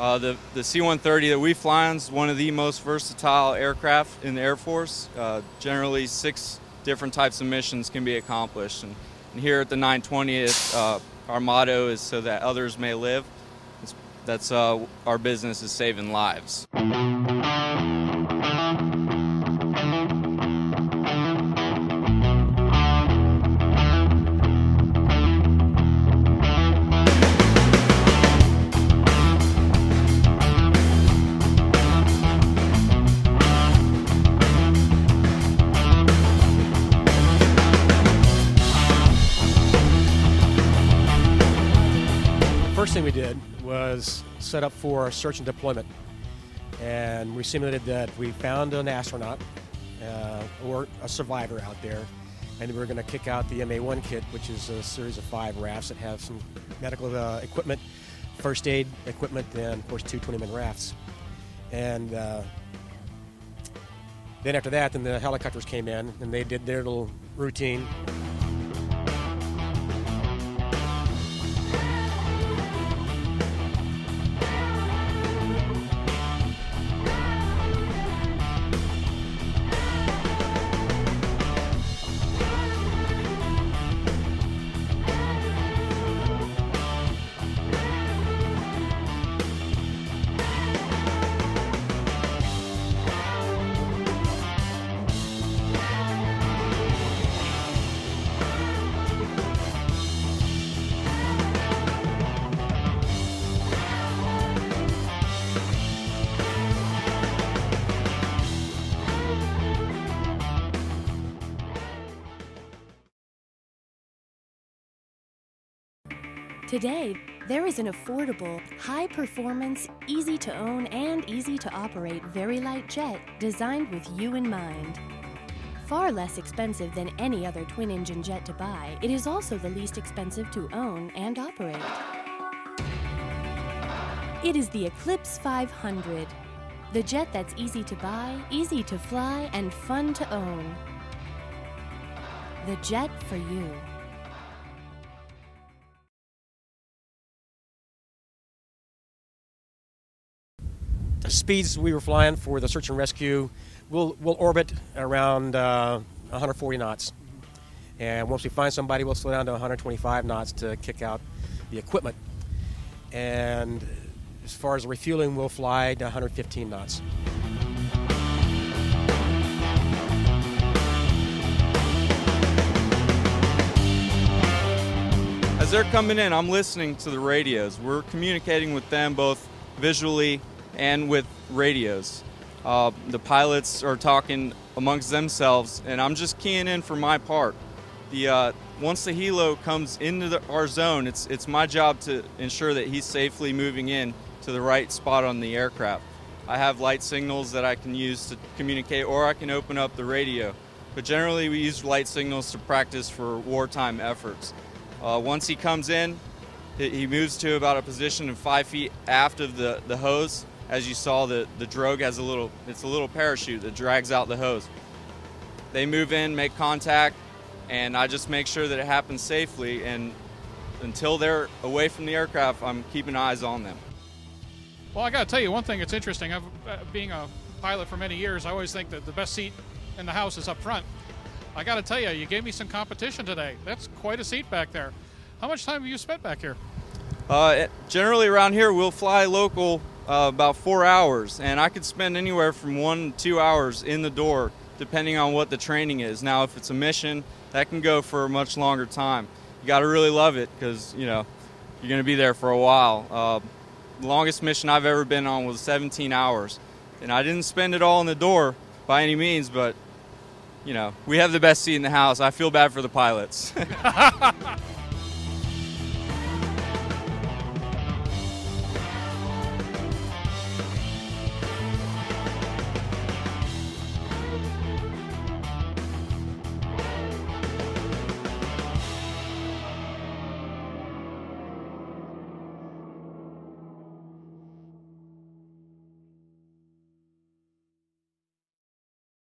The C-130 that we fly on is one of the most versatile aircraft in the Air Force. Generally 6 different types of missions can be accomplished. And here at the 920th, our motto is so that others may live. That's our business is saving lives. First thing we did was set up for search and deployment, and we simulated that we found an astronaut or a survivor out there, and we were going to kick out the MA-1 kit, which is a series of 5 rafts that have some medical equipment, first aid equipment, and of course 2 20-man rafts. And then after that, then the helicopters came in and they did their little routine. Today, there is an affordable, high-performance, easy-to-own and easy-to-operate very light jet designed with you in mind. Far less expensive than any other twin-engine jet to buy, it is also the least expensive to own and operate. It is the Eclipse 500, the jet that's easy to buy, easy to fly, and fun to own. The jet for you. The speeds we were flying for the search and rescue, we'll orbit around 140 knots. And once we find somebody, we'll slow down to 125 knots to kick out the equipment. And as far as refueling, we'll fly to 115 knots. As they're coming in, I'm listening to the radios. We're communicating with them both visually and with radios. The pilots are talking amongst themselves, and I'm just keying in for my part. Once the helo comes into our zone, it's my job to ensure that he's safely moving in to the right spot on the aircraft. I have light signals that I can use to communicate, or I can open up the radio. But generally, we use light signals to practice for wartime efforts. Once he comes in, he moves to about a position of 5 feet aft of the hose. As you saw, the drogue has a little parachute that drags out the hose. They move in, make contact, and I just make sure that it happens safely. And until they're away from the aircraft, I'm keeping eyes on them. Well, I got to tell you one thing that's interesting. Being a pilot for many years, I always think that the best seat in the house is up front. I got to tell you, you gave me some competition today. That's quite a seat back there. How much time have you spent back here? Generally around here, we'll fly local about 4 hours, and I could spend anywhere from 1 to 2 hours in the door, depending on what the training is. Now, if it's a mission, that can go for a much longer time. You got to really love it because, you know, you're going to be there for a while. The longest mission I've ever been on was 17 hours, and I didn't spend it all in the door by any means, but, you know, we have the best seat in the house. I feel bad for the pilots.